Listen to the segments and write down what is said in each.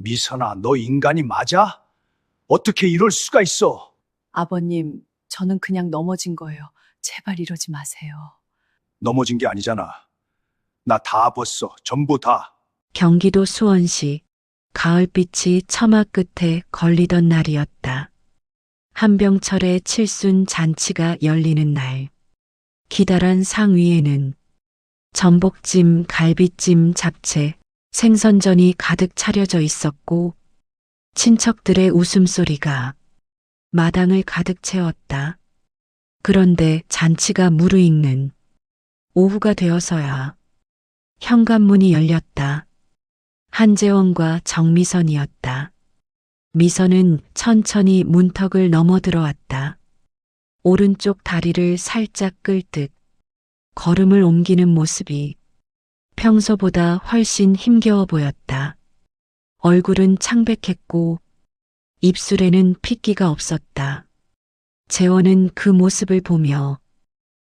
미선아, 너 인간이 맞아? 어떻게 이럴 수가 있어? 아버님, 저는 그냥 넘어진 거예요. 제발 이러지 마세요. 넘어진 게 아니잖아. 나 다 봤어. 전부 다. 경기도 수원시 가을빛이 처마 끝에 걸리던 날이었다. 한병철의 칠순 잔치가 열리는 날. 기다란 상 위에는 전복찜, 갈비찜, 잡채, 생선전이 가득 차려져 있었고 친척들의 웃음소리가 마당을 가득 채웠다. 그런데 잔치가 무르익는 오후가 되어서야 현관문이 열렸다. 한재원과 정미선이었다. 미선은 천천히 문턱을 넘어 들어왔다. 오른쪽 다리를 살짝 끌 듯 걸음을 옮기는 모습이 평소보다 훨씬 힘겨워 보였다. 얼굴은 창백했고 입술에는 핏기가 없었다. 재원은 그 모습을 보며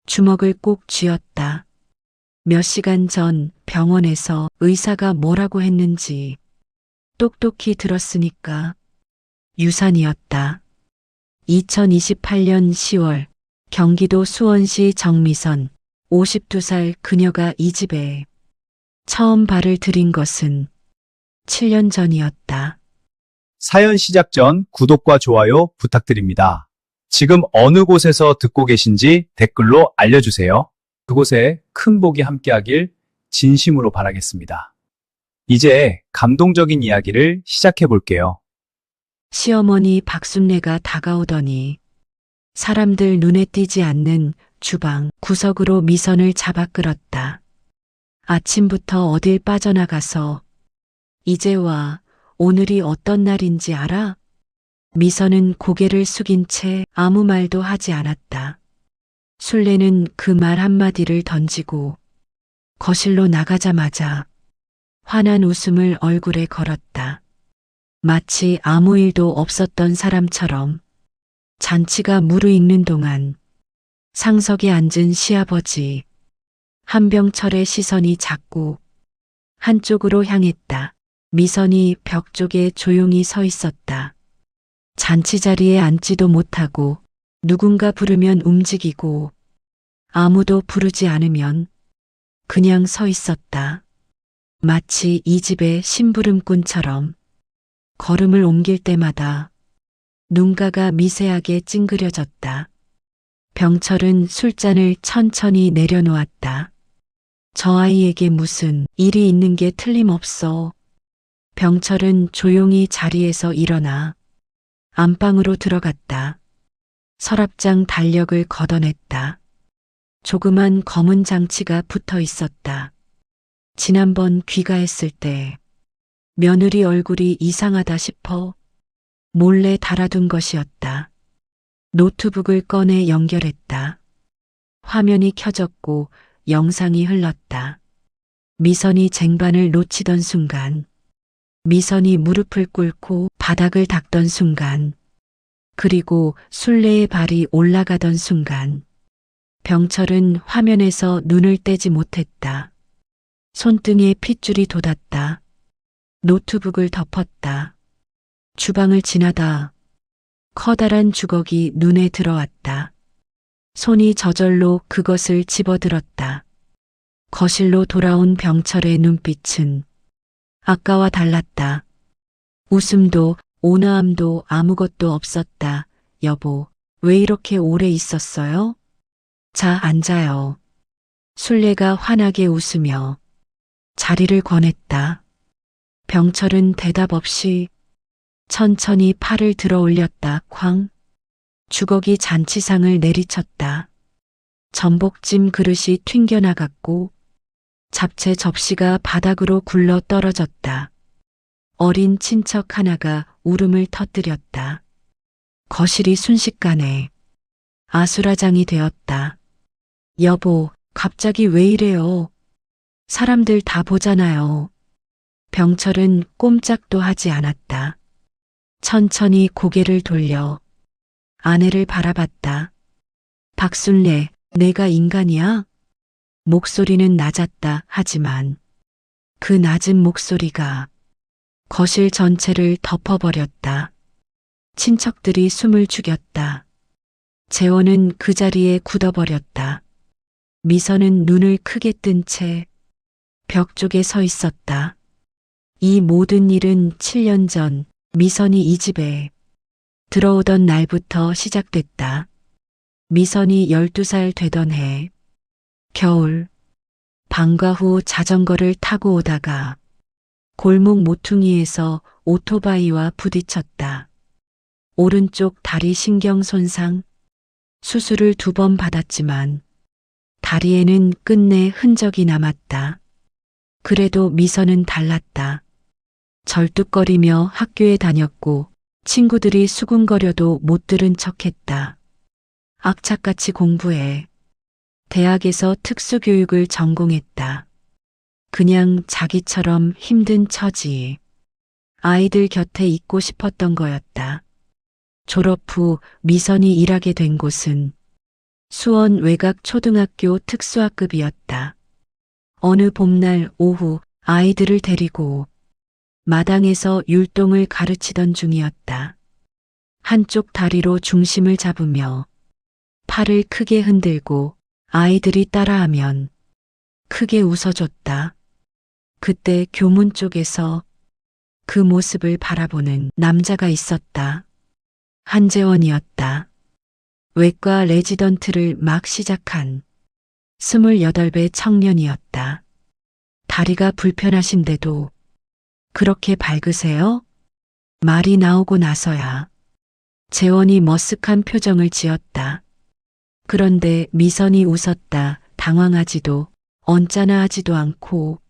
주먹을 꼭 쥐었다. 몇 시간 전 병원에서 의사가 뭐라고 했는지 똑똑히 들었으니까 유산이었다. 2028년 10월 경기도 수원시 정미선 52살 그녀가 이 집에 처음 발을 들인 것은 7년 전이었다. 사연 시작 전 구독과 좋아요 부탁드립니다. 지금 어느 곳에서 듣고 계신지 댓글로 알려주세요. 그곳에 큰 복이 함께하길 진심으로 바라겠습니다. 이제 감동적인 이야기를 시작해 볼게요. 시어머니 박순례가 다가오더니 사람들 눈에 띄지 않는 주방 구석으로 미선을 잡아 끌었다. 아침부터 어딜 빠져나가서 이제 와, 오늘이 어떤 날인지 알아? 미선은 고개를 숙인 채 아무 말도 하지 않았다. 순례는 그 말 한마디를 던지고 거실로 나가자마자 환한 웃음을 얼굴에 걸었다. 마치 아무 일도 없었던 사람처럼 잔치가 무르익는 동안 상석에 앉은 시아버지 한병철의 시선이 자꾸 한쪽으로 향했다. 미선이 벽 쪽에 조용히 서 있었다. 잔치 자리에 앉지도 못하고 누군가 부르면 움직이고 아무도 부르지 않으면 그냥 서 있었다. 마치 이 집의 심부름꾼처럼 걸음을 옮길 때마다 눈가가 미세하게 찡그려졌다. 병철은 술잔을 천천히 내려놓았다. 저 아이에게 무슨 일이 있는 게 틀림없어. 병철은 조용히 자리에서 일어나 안방으로 들어갔다. 서랍장 달력을 걷어냈다. 조그만 검은 장치가 붙어 있었다. 지난번 귀가했을 때 며느리 얼굴이 이상하다 싶어 몰래 달아둔 것이었다. 노트북을 꺼내 연결했다. 화면이 켜졌고 영상이 흘렀다. 미선이 쟁반을 놓치던 순간, 미선이 무릎을 꿇고 바닥을 닦던 순간, 그리고 순례의 발이 올라가던 순간, 병철은 화면에서 눈을 떼지 못했다. 손등에 핏줄이 돋았다. 노트북을 덮었다. 주방을 지나다 커다란 주걱이 눈에 들어왔다. 손이 저절로 그것을 집어들었다. 거실로 돌아온 병철의 눈빛은 아까와 달랐다. 웃음도 온화함도 아무것도 없었다. 여보, 왜 이렇게 오래 있었어요? 자, 앉아요. 순례가 환하게 웃으며 자리를 권했다. 병철은 대답 없이 천천히 팔을 들어 올렸다. 쾅. 주걱이 잔치상을 내리쳤다. 전복찜 그릇이 튕겨나갔고 잡채 접시가 바닥으로 굴러 떨어졌다. 어린 친척 하나가 울음을 터뜨렸다. 거실이 순식간에 아수라장이 되었다. 여보, 갑자기 왜 이래요? 사람들 다 보잖아요. 병철은 꼼짝도 하지 않았다. 천천히 고개를 돌려 아내를 바라봤다. 박순례, 내가 인간이야? 목소리는 낮았다. 하지만 그 낮은 목소리가 거실 전체를 덮어버렸다. 친척들이 숨을 죽였다. 재원은 그 자리에 굳어버렸다. 미선은 눈을 크게 뜬 채 벽 쪽에 서 있었다. 이 모든 일은 7년 전 미선이 이 집에 들어오던 날부터 시작됐다. 미선이 12살 되던 해, 겨울, 방과 후 자전거를 타고 오다가 골목 모퉁이에서 오토바이와 부딪혔다. 오른쪽 다리 신경 손상, 수술을 2번 받았지만 다리에는 끝내 흔적이 남았다. 그래도 미선은 달랐다. 절뚝거리며 학교에 다녔고 친구들이 수군거려도 못 들은 척했다. 악착같이 공부해. 대학에서 특수교육을 전공했다. 그냥 자기처럼 힘든 처지. 아이들 곁에 있고 싶었던 거였다. 졸업 후 미선이 일하게 된 곳은 수원 외곽 초등학교 특수학급이었다. 어느 봄날 오후 아이들을 데리고 마당에서 율동을 가르치던 중이었다. 한쪽 다리로 중심을 잡으며 팔을 크게 흔들고 아이들이 따라하면 크게 웃어줬다. 그때 교문 쪽에서 그 모습을 바라보는 남자가 있었다. 한재원이었다. 외과 레지던트를 막 시작한 28배 청년이었다. 다리가 불편하신데도 그렇게 밝으세요? 말이 나오고 나서야 재원이 머쓱한 표정을 지었다. 그런데 미선이 웃었다. 당황하지도 언짢아하지도 않고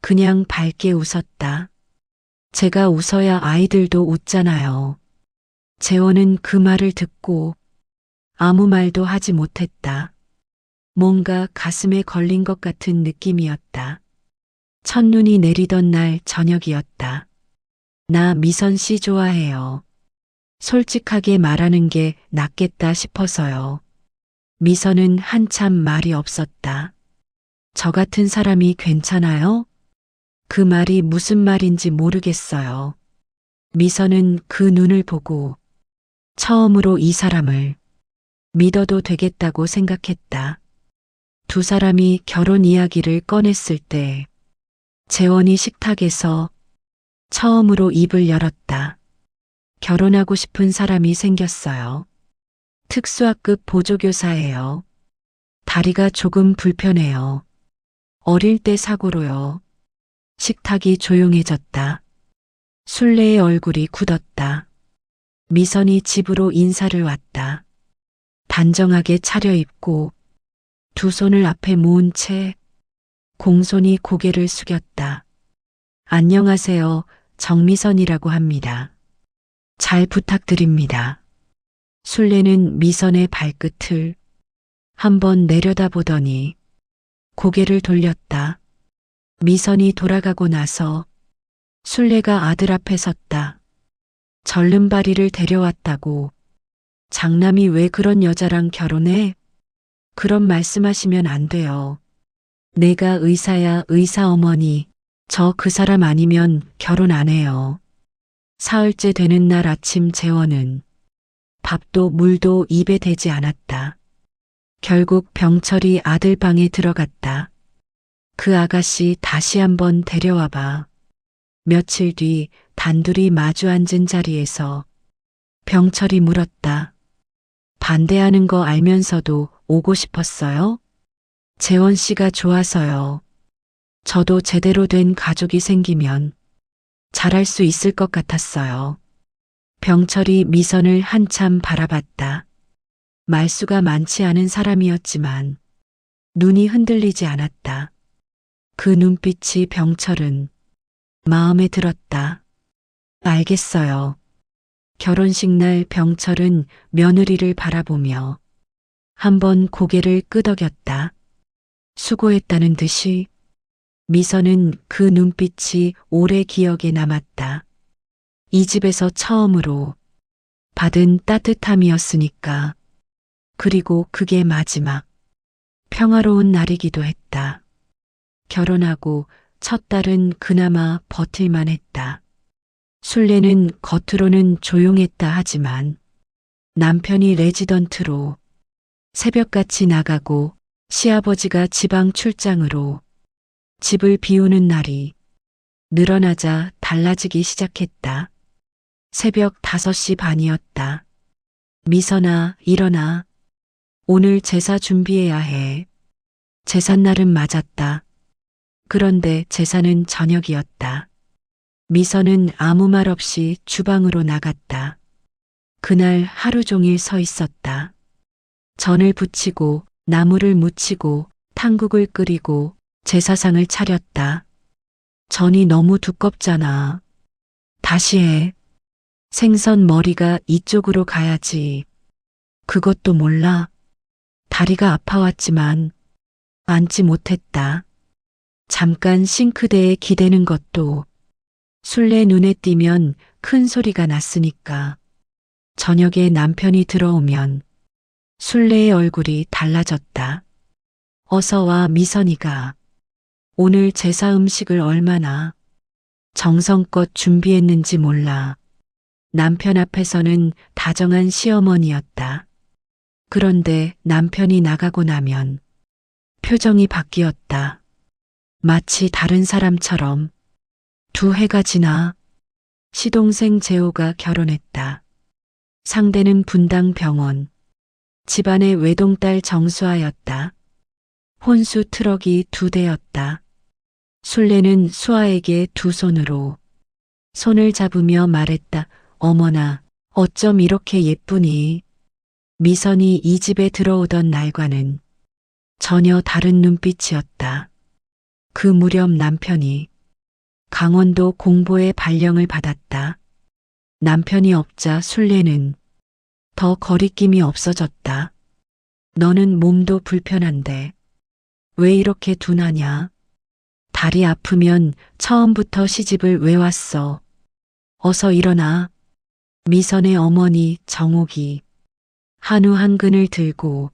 그냥 밝게 웃었다. 제가 웃어야 아이들도 웃잖아요. 재원은 그 말을 듣고 아무 말도 하지 못했다. 뭔가 가슴에 걸린 것 같은 느낌이었다. 첫눈이 내리던 날 저녁이었다. 나 미선 씨 좋아해요. 솔직하게 말하는 게 낫겠다 싶어서요. 미선은 한참 말이 없었다. 저 같은 사람이 괜찮아요? 그 말이 무슨 말인지 모르겠어요. 미선은 그 눈을 보고 처음으로 이 사람을 믿어도 되겠다고 생각했다. 두 사람이 결혼 이야기를 꺼냈을 때 재원이 식탁에서 처음으로 입을 열었다. 결혼하고 싶은 사람이 생겼어요. 특수학급 보조교사예요. 다리가 조금 불편해요. 어릴 때 사고로요. 식탁이 조용해졌다. 순례의 얼굴이 굳었다. 미선이 집으로 인사를 왔다. 단정하게 차려입고 두 손을 앞에 모은 채 공손히 고개를 숙였다. 안녕하세요. 정미선이라고 합니다. 잘 부탁드립니다. 순례는 미선의 발끝을 한번 내려다보더니 고개를 돌렸다. 미선이 돌아가고 나서 순례가 아들 앞에 섰다. 절름발이를 데려왔다고. 장남이 왜 그런 여자랑 결혼해? 그런 말씀하시면 안 돼요. 내가 의사야, 의사 어머니. 저 그 사람 아니면 결혼 안 해요. 사흘째 되는 날 아침 재원은 밥도 물도 입에 대지 않았다. 결국 병철이 아들 방에 들어갔다. 그 아가씨 다시 한번 데려와 봐. 며칠 뒤 단둘이 마주 앉은 자리에서 병철이 물었다. 반대하는 거 알면서도 오고 싶었어요? 재원 씨가 좋아서요. 저도 제대로 된 가족이 생기면 잘할 수 있을 것 같았어요. 병철이 미선을 한참 바라봤다. 말수가 많지 않은 사람이었지만 눈이 흔들리지 않았다. 그 눈빛이 병철은 마음에 들었다. 알겠어요. 결혼식 날 병철은 며느리를 바라보며 한번 고개를 끄덕였다. 수고했다는 듯이. 미선은 그 눈빛이 오래 기억에 남았다. 이 집에서 처음으로 받은 따뜻함이었으니까. 그리고 그게 마지막 평화로운 날이기도 했다. 결혼하고 첫 달은 그나마 버틸만 했다. 순례는 겉으로는 조용했다 하지만 남편이 레지던트로 새벽같이 나가고 시아버지가 지방 출장으로 집을 비우는 날이 늘어나자 달라지기 시작했다. 새벽 5시 반이었다. 미선아, 일어나. 오늘 제사 준비해야 해. 제삿날은 맞았다. 그런데 제사는 저녁이었다. 미선은 아무 말 없이 주방으로 나갔다. 그날 하루 종일 서 있었다. 전을 부치고 나물을 무치고 탕국을 끓이고 제사상을 차렸다. 전이 너무 두껍잖아. 다시 해. 생선 머리가 이쪽으로 가야지. 그것도 몰라. 다리가 아파왔지만 앉지 못했다. 잠깐 싱크대에 기대는 것도 순례 눈에 띄면 큰 소리가 났으니까. 저녁에 남편이 들어오면 순례의 얼굴이 달라졌다. 어서 와, 미선이가. 오늘 제사 음식을 얼마나 정성껏 준비했는지 몰라. 남편 앞에서는 다정한 시어머니였다. 그런데 남편이 나가고 나면 표정이 바뀌었다. 마치 다른 사람처럼. 2해가 지나 시동생 재호가 결혼했다. 상대는 분당 병원. 집안의 외동딸 정수아였다. 혼수 트럭이 2대였다. 순례는 수아에게 2손으로 손을 잡으며 말했다. 어머나, 어쩜 이렇게 예쁘니? 미선이 이 집에 들어오던 날과는 전혀 다른 눈빛이었다. 그 무렵 남편이 강원도 공보의 발령을 받았다. 남편이 없자 순례는 더 거리낌이 없어졌다. 너는 몸도 불편한데 왜 이렇게 둔하냐? 다리 아프면 처음부터 시집을 왜 왔어? 어서 일어나. 미선의 어머니 정옥이 한우 한 근을 들고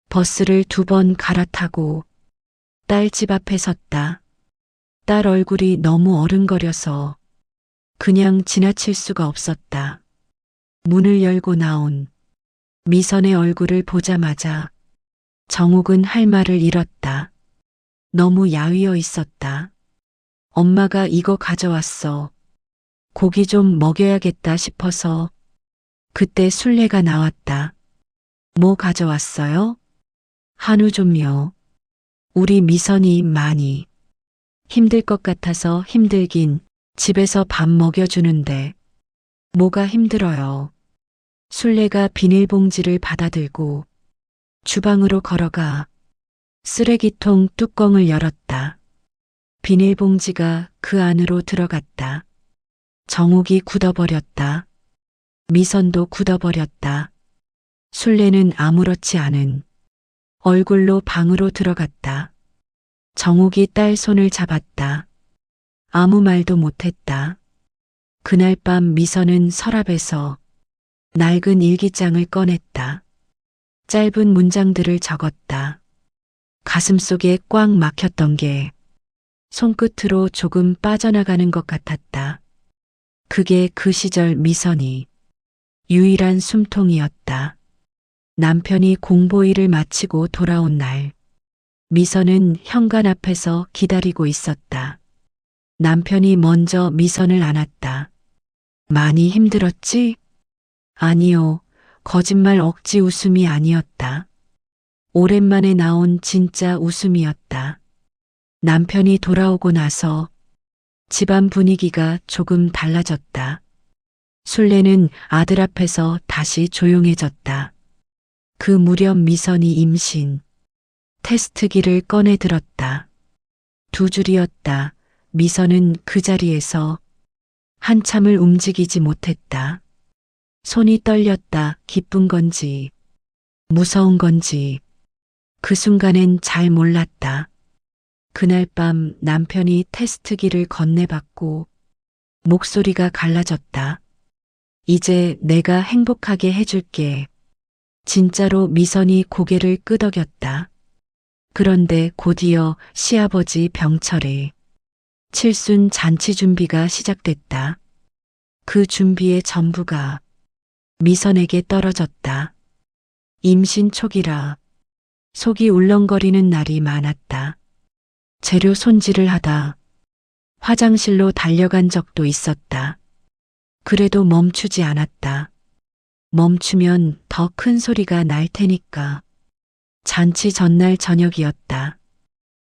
버스를 2번 갈아타고 딸 집 앞에 섰다. 딸 얼굴이 너무 어른거려서 그냥 지나칠 수가 없었다. 문을 열고 나온 미선의 얼굴을 보자마자 정옥은 할 말을 잃었다. 너무 야위어 있었다. 엄마가 이거 가져왔어. 고기 좀 먹여야겠다 싶어서. 그때 순례가 나왔다. 뭐 가져왔어요? 한우 좀요. 우리 미선이 많이 힘들 것 같아서. 힘들긴 집에서 밥 먹여주는데 뭐가 힘들어요. 순례가 비닐봉지를 받아들고 주방으로 걸어가 쓰레기통 뚜껑을 열었다. 비닐봉지가 그 안으로 들어갔다. 정옥이 굳어버렸다. 미선도 굳어버렸다. 순례는 아무렇지 않은 얼굴로 방으로 들어갔다. 정옥이 딸 손을 잡았다. 아무 말도 못했다. 그날 밤 미선은 서랍에서 낡은 일기장을 꺼냈다. 짧은 문장들을 적었다. 가슴속에 꽉 막혔던 게 손끝으로 조금 빠져나가는 것 같았다. 그게 그 시절 미선이 유일한 숨통이었다. 남편이 공보일을 마치고 돌아온 날, 미선은 현관 앞에서 기다리고 있었다. 남편이 먼저 미선을 안았다. 많이 힘들었지? 아니요, 거짓말 억지 웃음이 아니었다. 오랜만에 나온 진짜 웃음이었다. 남편이 돌아오고 나서 집안 분위기가 조금 달라졌다. 순례는 아들 앞에서 다시 조용해졌다. 그 무렵 미선이 임신 테스트기를 꺼내 들었다. 2줄이었다. 미선은 그 자리에서 한참을 움직이지 못했다. 손이 떨렸다. 기쁜 건지 무서운 건지 그 순간엔 잘 몰랐다. 그날 밤 남편이 테스트기를 건네받고 목소리가 갈라졌다. 이제 내가 행복하게 해줄게. 진짜로. 미선이 고개를 끄덕였다. 그런데 곧이어 시아버지 병철의 칠순 잔치 준비가 시작됐다. 그 준비의 전부가 미선에게 떨어졌다. 임신 초기라 속이 울렁거리는 날이 많았다. 재료 손질을 하다 화장실로 달려간 적도 있었다. 그래도 멈추지 않았다. 멈추면 더 큰 소리가 날 테니까. 잔치 전날 저녁이었다.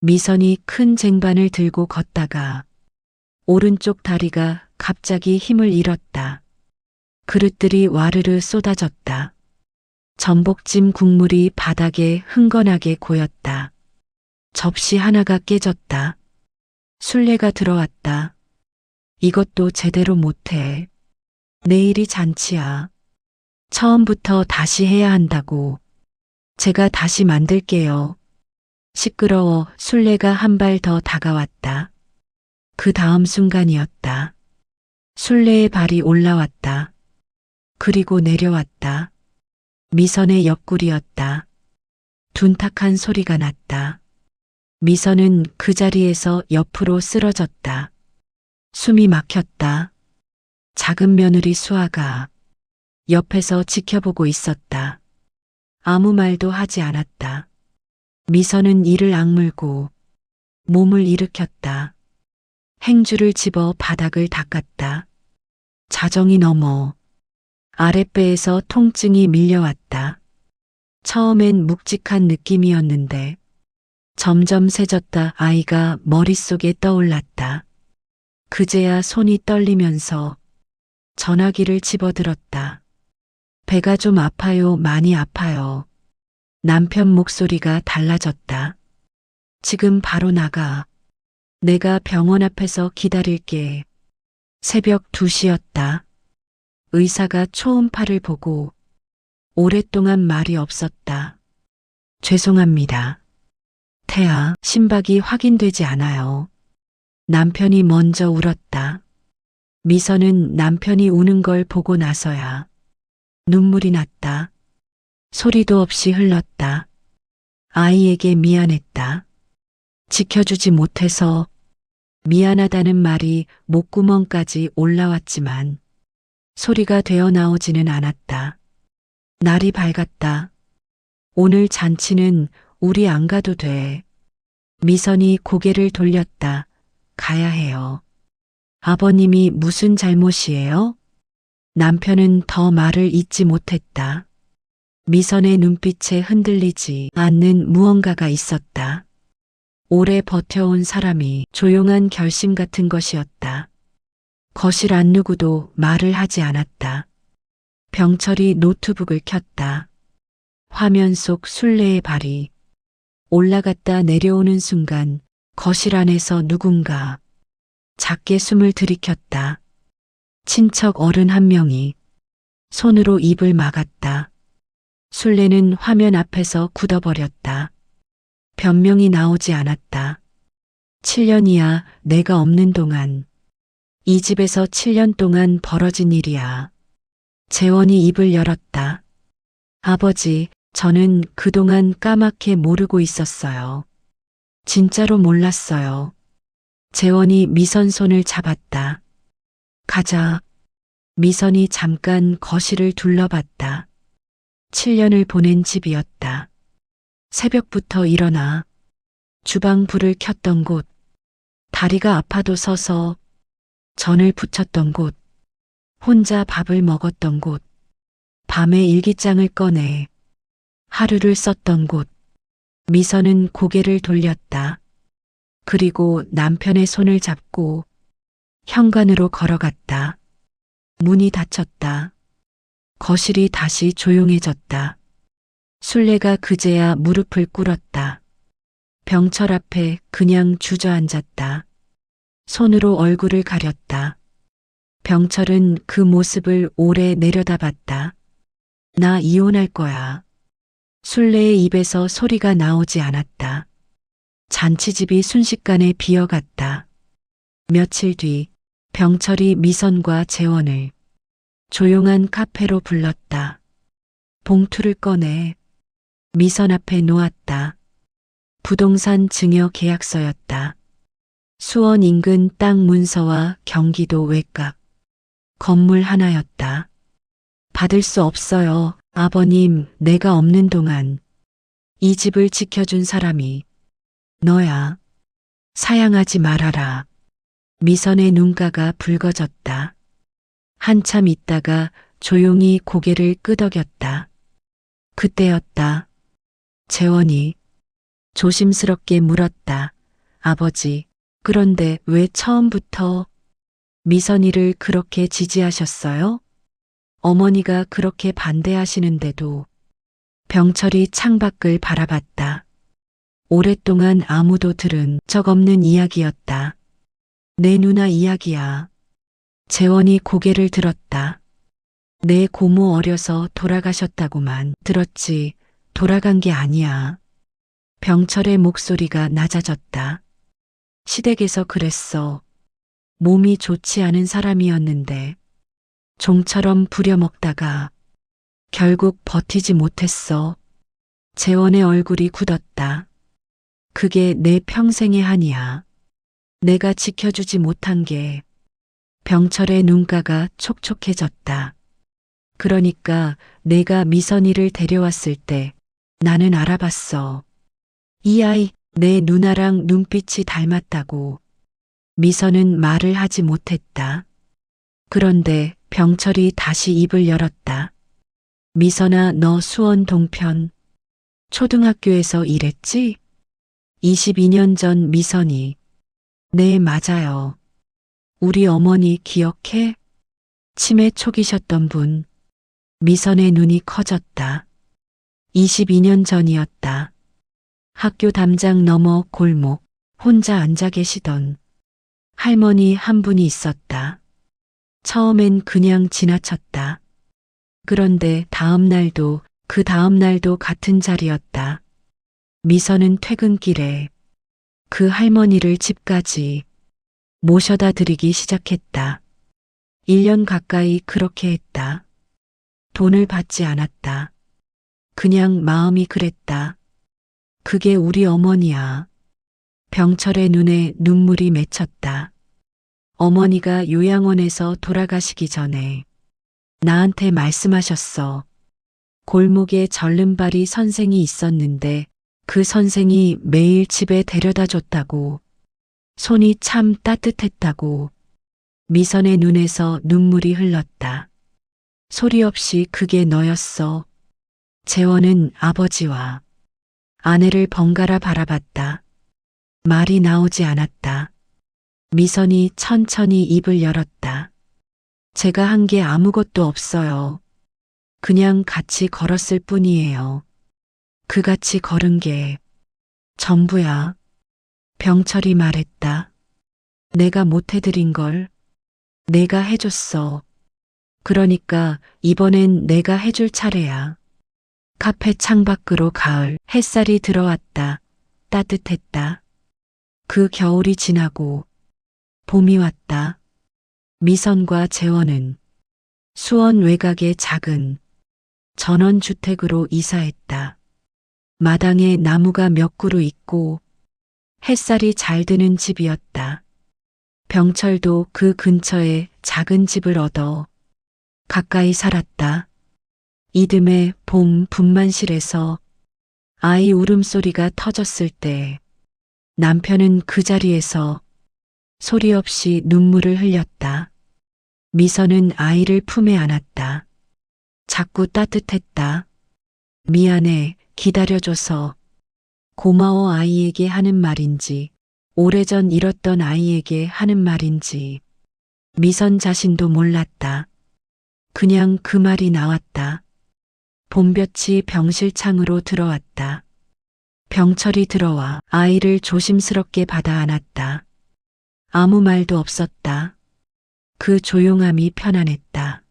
미선이 큰 쟁반을 들고 걷다가 오른쪽 다리가 갑자기 힘을 잃었다. 그릇들이 와르르 쏟아졌다. 전복찜 국물이 바닥에 흥건하게 고였다. 접시 하나가 깨졌다. 술래가 들어왔다. 이것도 제대로 못해. 내일이 잔치야. 처음부터 다시 해야 한다고. 제가 다시 만들게요. 시끄러워. 술래가 한 발 더 다가왔다. 그 다음 순간이었다. 술래의 발이 올라왔다. 그리고 내려왔다. 미선의 옆구리였다. 둔탁한 소리가 났다. 미선은 그 자리에서 옆으로 쓰러졌다. 숨이 막혔다. 작은 며느리 수아가 옆에서 지켜보고 있었다. 아무 말도 하지 않았다. 미선은 이를 악물고 몸을 일으켰다. 행주를 집어 바닥을 닦았다. 자정이 넘어 아랫배에서 통증이 밀려왔다. 처음엔 묵직한 느낌이었는데 점점 세졌다. 아이가 머릿속에 떠올랐다. 그제야 손이 떨리면서 전화기를 집어들었다. 배가 좀 아파요. 많이 아파요. 남편 목소리가 달라졌다. 지금 바로 나가. 내가 병원 앞에서 기다릴게. 새벽 2시였다. 의사가 초음파를 보고 오랫동안 말이 없었다. 죄송합니다. 태아, 심박이 확인되지 않아요. 남편이 먼저 울었다. 미선은 남편이 우는 걸 보고 나서야 눈물이 났다. 소리도 없이 흘렀다. 아이에게 미안했다. 지켜주지 못해서 미안하다는 말이 목구멍까지 올라왔지만 소리가 되어 나오지는 않았다. 날이 밝았다. 오늘 잔치는 우리 안 가도 돼. 미선이 고개를 돌렸다. 가야 해요. 아버님이 무슨 잘못이에요? 남편은 더 말을 잇지 못했다. 미선의 눈빛에 흔들리지 않는 무언가가 있었다. 오래 버텨온 사람이 조용한 결심 같은 것이었다. 거실 안 누구도 말을 하지 않았다. 병철이 노트북을 켰다. 화면 속 술래의 발이 올라갔다 내려오는 순간 거실 안에서 누군가 작게 숨을 들이켰다. 친척 어른 한 명이 손으로 입을 막았다. 술래는 화면 앞에서 굳어버렸다. 변명이 나오지 않았다. 7년이야. 내가 없는 동안. 이 집에서 7년 동안 벌어진 일이야. 재원이 입을 열었다. 아버지, 저는 그동안 까맣게 모르고 있었어요. 진짜로 몰랐어요. 재원이 미선 손을 잡았다. 가자. 미선이 잠깐 거실을 둘러봤다. 7년을 보낸 집이었다. 새벽부터 일어나 주방 불을 켰던 곳, 다리가 아파도 서서 전을 부쳤던 곳, 혼자 밥을 먹었던 곳, 밤에 일기장을 꺼내 하루를 썼던 곳. 미선은 고개를 돌렸다. 그리고 남편의 손을 잡고 현관으로 걸어갔다. 문이 닫혔다. 거실이 다시 조용해졌다. 술래가 그제야 무릎을 꿇었다. 병철 앞에 그냥 주저앉았다. 손으로 얼굴을 가렸다. 병철은 그 모습을 오래 내려다봤다. 나 이혼할 거야. 술래의 입에서 소리가 나오지 않았다. 잔치집이 순식간에 비어갔다. 며칠 뒤 병철이 미선과 재원을 조용한 카페로 불렀다. 봉투를 꺼내 미선 앞에 놓았다. 부동산 증여 계약서였다. 수원 인근 땅 문서와 경기도 외곽 건물 하나였다. 받을 수 없어요. 아버님, 내가 없는 동안 이 집을 지켜준 사람이 너야. 사양하지 말아라. 미선의 눈가가 붉어졌다. 한참 있다가 조용히 고개를 끄덕였다. 그때였다. 재원이 조심스럽게 물었다. 아버지, 그런데 왜 처음부터 미선이를 그렇게 지지하셨어요? 어머니가 그렇게 반대하시는데도. 병철이 창밖을 바라봤다. 오랫동안 아무도 들은 적 없는 이야기였다. 내 누나 이야기야. 재원이 고개를 들었다. 내 고모 어려서 돌아가셨다고만 들었지 돌아간 게 아니야. 병철의 목소리가 낮아졌다. 시댁에서 그랬어. 몸이 좋지 않은 사람이었는데 종처럼 부려먹다가 결국 버티지 못했어. 재원의 얼굴이 굳었다. 그게 내 평생의 한이야. 내가 지켜주지 못한 게. 병철의 눈가가 촉촉해졌다. 그러니까 내가 미선이를 데려왔을 때 나는 알아봤어. 이 아이, 내 누나랑 눈빛이 닮았다고. 미선은 말을 하지 못했다. 그런데 병철이 다시 입을 열었다. 미선아, 너 수원 동편 초등학교에서 일했지? 22년 전 미선이. 네, 맞아요. 우리 어머니 기억해? 치매 초기셨던 분. 미선의 눈이 커졌다. 22년 전이었다. 학교 담장 너머 골목 혼자 앉아 계시던 할머니 한 분이 있었다. 처음엔 그냥 지나쳤다. 그런데 그 다음 날도 같은 자리였다. 미선은 퇴근길에 그 할머니를 집까지 모셔다 드리기 시작했다. 1년 가까이 그렇게 했다. 돈을 받지 않았다. 그냥 마음이 그랬다. 그게 우리 어머니야. 병철의 눈에 눈물이 맺혔다. 어머니가 요양원에서 돌아가시기 전에 나한테 말씀하셨어. 골목에 절름발이 선생이 있었는데 그 선생이 매일 집에 데려다 줬다고. 손이 참 따뜻했다고. 미선의 눈에서 눈물이 흘렀다. 소리 없이 그게 너였어. 재원은 아버지와 아내를 번갈아 바라봤다. 말이 나오지 않았다. 미선이 천천히 입을 열었다. 제가 한 게 아무것도 없어요. 그냥 같이 걸었을 뿐이에요. 그 같이 걸은 게 전부야. 병철이 말했다. 내가 못 해드린 걸 내가 해줬어. 그러니까 이번엔 내가 해줄 차례야. 카페 창밖으로 가을 햇살이 들어왔다. 따뜻했다. 그 겨울이 지나고 봄이 왔다. 미선과 재원은 수원 외곽의 작은 전원주택으로 이사했다. 마당에 나무가 몇 그루 있고 햇살이 잘 드는 집이었다. 병철도 그 근처에 작은 집을 얻어 가까이 살았다. 이듬해 봄 분만실에서 아이 울음소리가 터졌을 때 남편은 그 자리에서 소리 없이 눈물을 흘렸다. 미선은 아이를 품에 안았다. 자꾸 따뜻했다. 미안해, 기다려줘서. 고마워 아이에게 하는 말인지, 오래전 잃었던 아이에게 하는 말인지. 미선 자신도 몰랐다. 그냥 그 말이 나왔다. 봄볕이 병실 창으로 들어왔다. 병철이 들어와 아이를 조심스럽게 받아 안았다. 아무 말도 없었다. 그 조용함이 편안했다.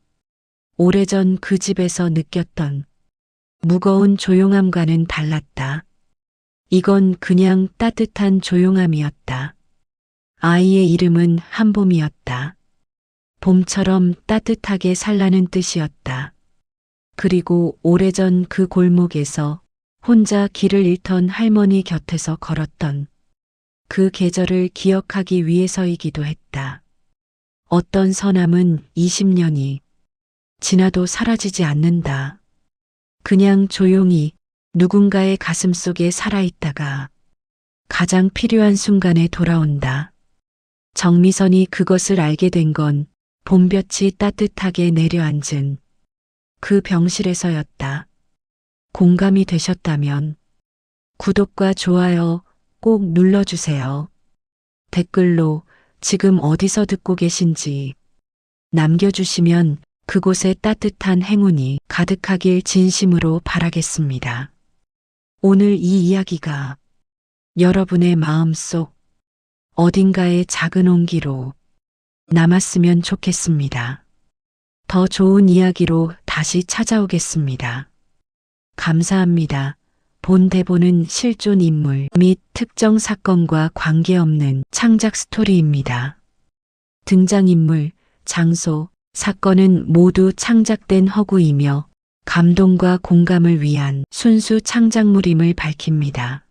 오래전 그 집에서 느꼈던 무거운 조용함과는 달랐다. 이건 그냥 따뜻한 조용함이었다. 아이의 이름은 한봄이었다. 봄처럼 따뜻하게 살라는 뜻이었다. 그리고 오래전 그 골목에서 혼자 길을 잃던 할머니 곁에서 걸었던 그 계절을 기억하기 위해서이기도 했다. 어떤 선함은 20년이 지나도 사라지지 않는다. 그냥 조용히 누군가의 가슴 속에 살아있다가 가장 필요한 순간에 돌아온다. 정미선이 그것을 알게 된 건 봄볕이 따뜻하게 내려앉은 그 병실에서였다. 공감이 되셨다면 구독과 좋아요 꼭 눌러주세요. 댓글로 지금 어디서 듣고 계신지 남겨주시면 그곳에 따뜻한 행운이 가득하길 진심으로 바라겠습니다. 오늘 이 이야기가 여러분의 마음속 어딘가에 작은 온기로 남았으면 좋겠습니다. 더 좋은 이야기로 다시 찾아오겠습니다. 감사합니다. 본 대본은 실존 인물 및 특정 사건과 관계없는 창작 스토리입니다. 등장인물, 장소, 사건은 모두 창작된 허구이며 감동과 공감을 위한 순수 창작물임을 밝힙니다.